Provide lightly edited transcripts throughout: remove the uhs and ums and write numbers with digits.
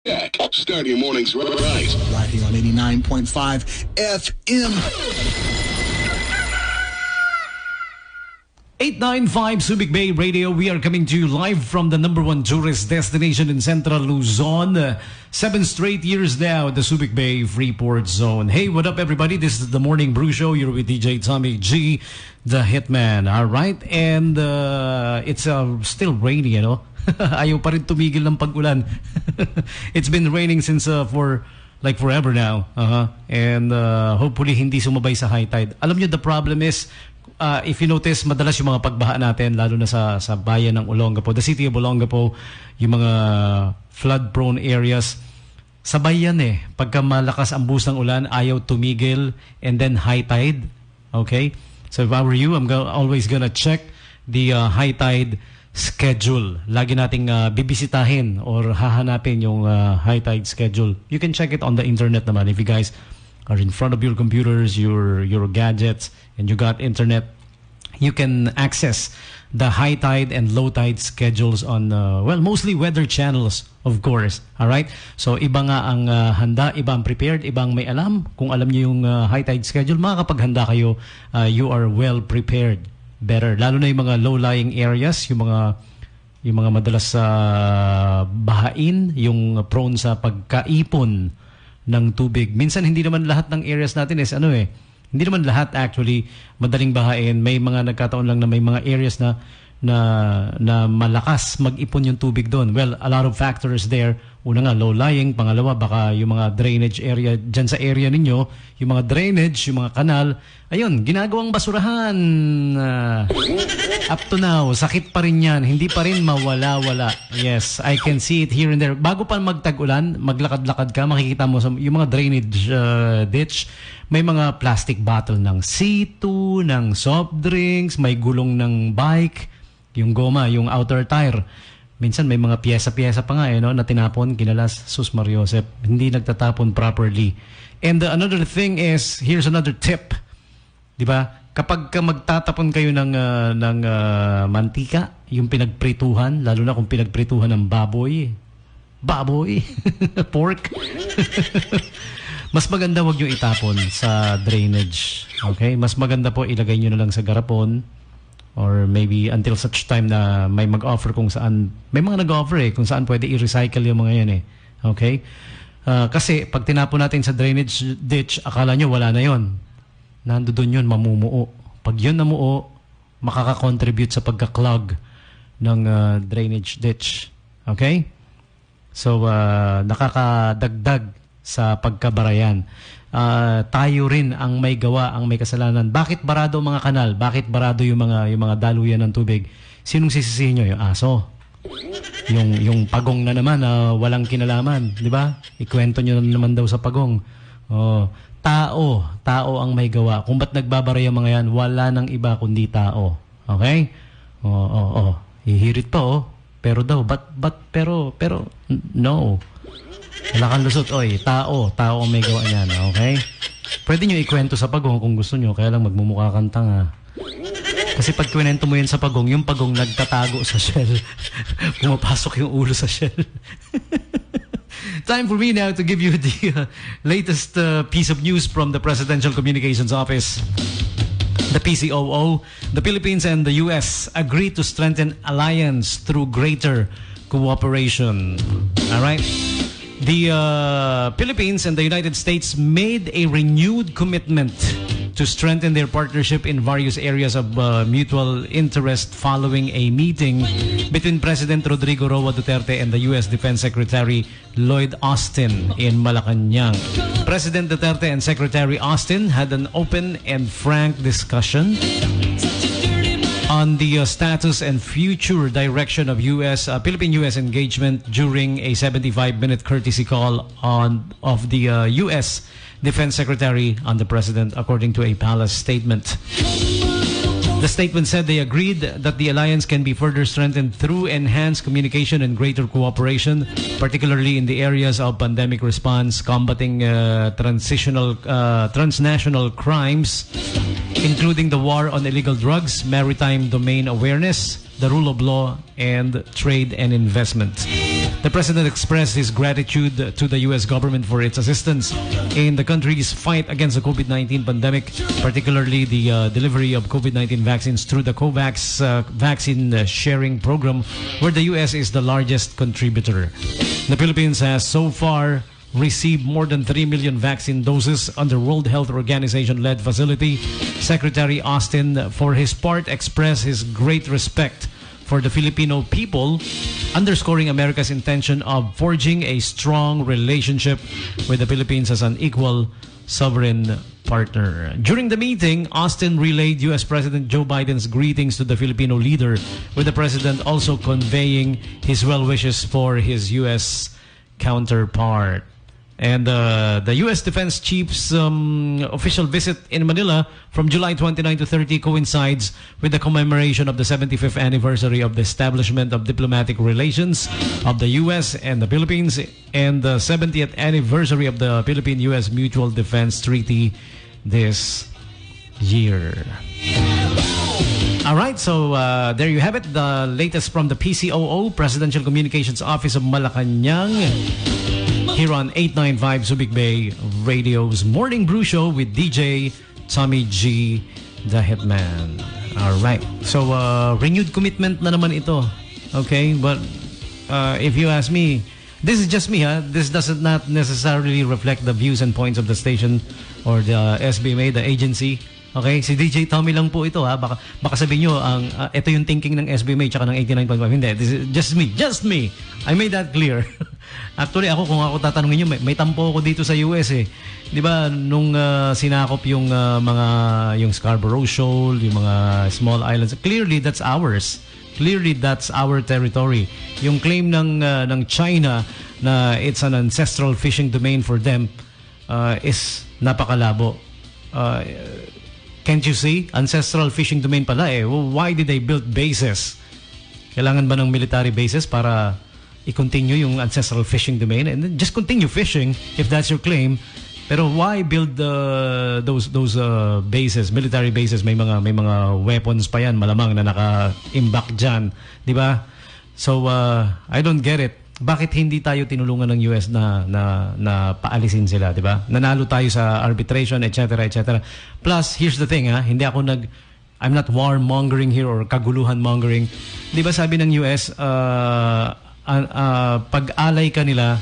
Start your mornings right. Right here on 89.5 FM. 895 Subic Bay Radio. We are coming to you live from the #1 tourist destination in Central Luzon. 7 straight years now, the Subic Bay Freeport Zone. Hey, what up, everybody? This is the Morning Brew Show. You're with DJ Tommy G, the Hitman. All right, and it's still rainy, you know. Ayaw pa rin tumigil ng pag-ulan. It's been raining since for like forever now. And hopefully hindi sumabay sa high tide. Alam nyo, the problem is, if you notice, madalas yung mga pagbaha natin, lalo na sa bayan ng Olongapo, the city of Olongapo, yung mga flood-prone areas, sabay yan eh. Pagka malakas ang buhos ng ulan, ayaw tumigil, and then high tide. Okay? So if I were you, I'm always gonna check the high tide schedule. Lagi nating bibisitahin or hahanapin yung high tide schedule. You can check it on the internet naman if you guys are in front of your computers, your gadgets, and you got internet. You can access the high tide and low tide schedules on mostly weather channels, of course. All right? So iba nga ang handa, iba ang prepared, iba ang may alam. Kung alam niyo yung high tide schedule, makakapaghanda kayo, you are well prepared. Better, lalo na yung mga low-lying areas, yung mga madalas sa bahain, yung prone sa pagkaipon ng tubig. Minsan hindi naman lahat ng areas natin is hindi naman lahat actually madaling bahain. May mga nagkataon lang na may mga areas na malakas mag-ipon yung tubig doon. Well, a lot of factors there. Una nga, low-lying. Pangalawa, baka yung mga drainage area dyan sa area ninyo, yung mga drainage, yung mga kanal, ayun, ginagawang basurahan. Up to now, sakit pa rin yan. Hindi pa rin mawala-wala. Yes, I can see it here and there. Bago pa magtag-ulan, maglakad-lakad ka, makikita mo yung mga drainage ditch, may mga plastic bottle ng C2, ng soft drinks, may gulong ng bike, yung goma, yung outer tire. Minsan may mga piyesa-piyesa pa nga na tinapon, kinalas, sus Mariosep, hindi nagtatapon properly. And another thing is, here's another tip. 'Di ba? Kapag magtatapon kayo ng mantika, yung pinagprituhan, lalo na kung pinagprituhan ng baboy, pork. Mas maganda wag niyo itapon sa drainage. Okay? Mas maganda po ilagay niyo na lang sa garapon. Or maybe until such time na may mag-offer kung saan, may mga nag-offer kung saan pwede i-recycle yung mga yan Okay? Kasi pag tinapon natin sa drainage ditch, akala nyo wala na yon. Nando doon yun, mamumuo. Pag yun namuo, makaka-contribute sa pagka-clog ng drainage ditch. Okay? So, nakakadagdag sa pagkabarayan. Tayo rin ang may gawa, ang may kasalanan. Bakit barado ang mga kanal? Bakit barado yung mga daluyan ng tubig? Sinong sisisihin nyo? Yung aso. Yung pagong na naman, walang kinalaman. Di ba? Ikwento nyo naman daw sa pagong. Tao ang may gawa. Kung ba't nagbabara yung mga yan, wala nang iba kundi tao. Okay? Hihirit pa Pero daw, pero, no. Wala kang lusot, tao ang may gawa niyan, okay? Pwede nyo ikwento sa pagong kung gusto nyo, kaya lang magmumukha kang tanga. Kasi pag kwento mo yan sa pagong, yung pagong nagtatago sa shell. Pumapasok yung ulo sa shell. Time for me now to give you the latest piece of news from the Presidential Communications Office. The PCOO, the Philippines and the U.S. agreed to strengthen alliance through greater cooperation. All right? The Philippines and the United States made a renewed commitment to strengthen their partnership in various areas of mutual interest following a meeting between President Rodrigo Roa Duterte and the U.S. Defense Secretary Lloyd Austin in Malacanang. President Duterte and Secretary Austin had an open and frank discussion on the status and future direction of Philippine-U.S. engagement during a 75-minute courtesy call of the U.S. Defense Secretary on the President, according to a palace statement. The statement said they agreed that the alliance can be further strengthened through enhanced communication and greater cooperation, particularly in the areas of pandemic response, combating transnational crimes, including the war on illegal drugs, maritime domain awareness, the rule of law, and trade and investment. The president expressed his gratitude to the U.S. government for its assistance in the country's fight against the COVID-19 pandemic, particularly the delivery of COVID-19 vaccines through the COVAX vaccine sharing program, where the U.S. is the largest contributor. The Philippines has so far received more than 3 million vaccine doses under World Health Organization-led facility. Secretary Austin, for his part, expressed his great respect for the Filipino people, underscoring America's intention of forging a strong relationship with the Philippines as an equal sovereign partner. During the meeting, Austin relayed U.S. President Joe Biden's greetings to the Filipino leader, with the president also conveying his well wishes for his U.S. counterpart. And the U.S. Defense Chief's official visit in Manila from July 29 to 30 coincides with the commemoration of the 75th anniversary of the establishment of diplomatic relations of the U.S. and the Philippines, and the 70th anniversary of the Philippine-U.S. Mutual Defense Treaty this year. All right, so there you have it. The latest from the PCOO, Presidential Communications Office of Malacanang, here on 895 Subic Bay Radio's Morning Brew Show with DJ Tommy G, the Hitman. All right. So, renewed commitment na naman ito. Okay? But if you ask me, this is just me, ha? This does not necessarily reflect the views and points of the station or the SBMA, the agency. Okay? Si DJ Tommy lang po ito, ha? Baka sabihin nyo, ito yung thinking ng SBMA tsaka ng 89.5. Hindi. This is just me. Just me. I made that clear. Actually, kung ako tatanungin nyo, may tampo ako dito sa US eh. Di ba, nung sinakop yung yung Scarborough Shoal, yung mga small islands, clearly that's ours. Clearly that's our territory. Yung claim ng China na it's an ancestral fishing domain for them is napakalabo. Can't you see? Ancestral fishing domain pala eh. Why did they build bases? Kailangan ba ng military bases para i-continue yung ancestral fishing domain? And then just continue fishing if that's your claim. Pero why build those bases, military bases? May mga weapons pa yan, malamang na naka-imbak dyan. Di ba? So, I don't get it. Bakit hindi tayo tinulungan ng US na paalisin sila, di ba? Nanalo tayo sa arbitration, etc., etc. Plus, here's the thing, hindi ako I'm not warmongering here or kaguluhan mongering. Di ba sabi ng US, pag-alay ka nila,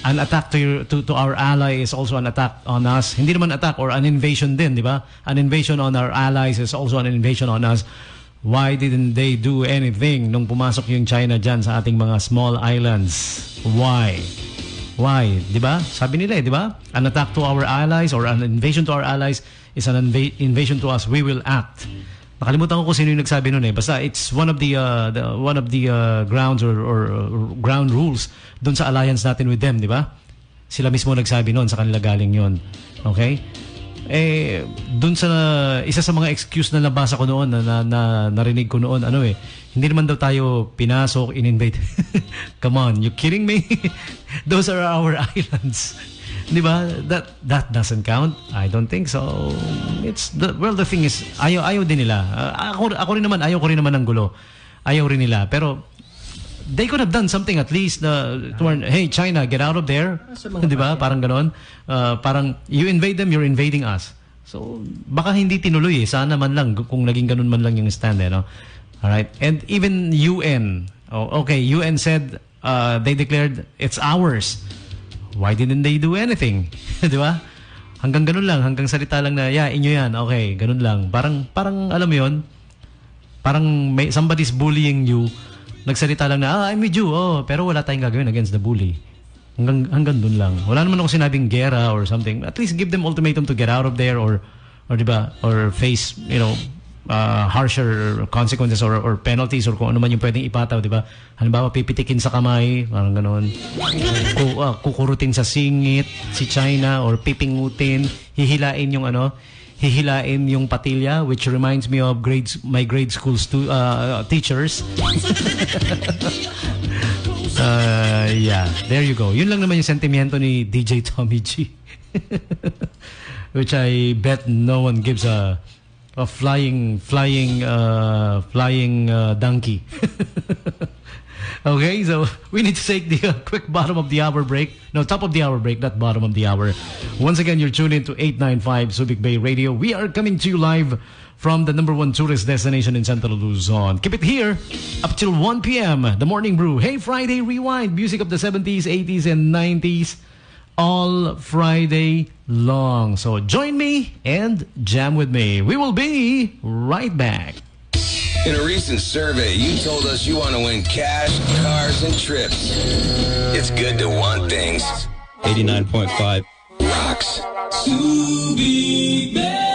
an attack to our ally is also an attack on us. Hindi naman attack or an invasion din, di ba? An invasion on our allies is also an invasion on us. Why didn't they do anything nung pumasok yung China dyan sa ating mga small islands? Why? Why? Di ba? Sabi nila di ba? An attack to our allies or an invasion to our allies is an invasion to us. We will act. Nakalimutan ko kung sino yung nagsabi nun eh. Basta it's one of the grounds or ground rules dun sa alliance natin with them, di ba? Sila mismo nagsabi nun, sa kanila galing yun. Okay? Eh, dun sa isa sa mga excuse na nabasa ko noon, na narinig ko noon, hindi naman daw tayo pinasok, in-invade. Come on, you kidding me? Those are our islands. Di ba? That doesn't count. I don't think so. The thing is, ayaw din nila. Ako rin naman, ayaw ko rin naman ng gulo. Ayaw rin nila. Pero they could have done something at least hey, China, get out of there. Di ba? Parang ganon. Parang you invade them, you're invading us. So, baka hindi tinuloy eh. Sana man lang, kung naging ganun man lang yung stand eh, no? Alright? And even UN, UN said, they declared it's ours. Why didn't they do anything? Di ba? Hanggang ganun lang, hanggang salita lang na, yeah, inyo yan, okay, ganun lang. Parang alam mo yun, parang somebody's bullying you, nagsalita lang na, I'm with you, pero wala tayong gagawin against the bully. Hanggang dun lang. Wala naman ako sinabing gera or something. At least give them ultimatum to get out of there or di ba, or face, harsher consequences or penalties or kung ano man yung pwedeng ipataw, di ba? Halimbawa, pipitikin sa kamay, parang gano'n. Kukurutin sa singit si China or pipingutin, hihilain yung patilya, which reminds me of my grade school teachers. Yeah, there you go. Yun lang naman yung sentimiento ni DJ Tommy G. Which I bet no one gives a A flying donkey. Okay, so we need to take the quick bottom of the hour break. No, top of the hour break, not bottom of the hour. Once again, you're tuned in to 895 Subic Bay Radio. We are coming to you live from the #1 tourist destination in Central Luzon. Keep it here up till 1 p.m. The Morning Brew. Hey, Friday Rewind. Music of the 70s, 80s, and 90s. All Friday long. So join me and jam with me. We will be right back. In a recent survey, you told us you want to win cash, cars, and trips. It's good to want things. 89.5 rocks. Subic Bay.